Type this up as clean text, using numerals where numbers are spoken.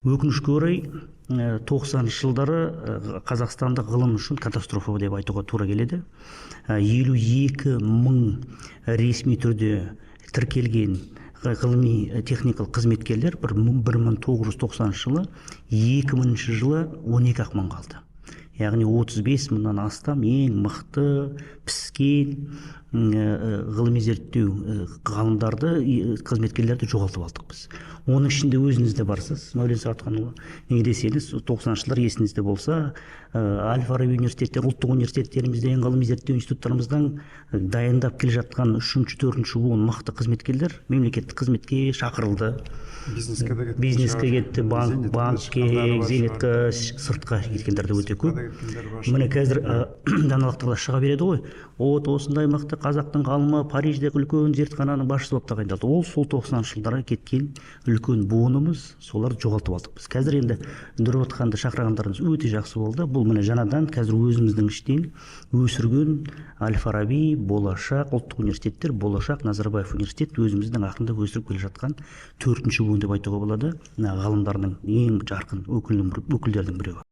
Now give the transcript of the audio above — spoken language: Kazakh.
Өкінішке орай 90-шы жылдары қазақстандық ғылым үшін катастрофа деп айтуға тура келеді. 52 мың ресми түрде тіркелген ғылыми техникалық қызметкерлер 1990 жылы 2000 жылы 12 мың қалды. Яғни 35 мыңнан астам ең мықты, піскен ғылыми зерттеу ғалымдарды, қызметкерлерді жоғалтып алдық біз. Оның ішінде өзіңіз де барсыз, Мәулен Сағатханұлы. Неге десеңіз, 90-шы жылдар есіңізде болса, Әл-Фараби университеттер, ұлттық университеттерімізден, ғылыми зерттеу институттарымыздан дайындап келе жатқан 3-4 буын мықты қызметкерлер мемлекеттік қызметке шақырылды. Бизнеске кетті, банкке, зейнетке, сыртқа кеткендер де өте көп. Міне қазір даналықтарда шыға береді ғой. Осындай мықты қазақтың ғалымы Париждегі үлкен зертхананың басшысы болып тағайындалды. Ол сол 90-шы жылдарға кеткен үлкен буынымыз, соларды жоғалтып алдық біз. Қазір енді Нұротханды шақырғандарыңыз өте жақсы болды. Бұл міне жаңадан қазір өзіміздің іштен өсірген Әл-Фараби, Болашақ, ұлттық университеттер, Болашақ, Назарбаев университет өзіміздің ақырында өсіріп келе жатқан 4-ші буын деп айтуға болады. Ғалымдардың ең жарқын өкілдердің біреуі.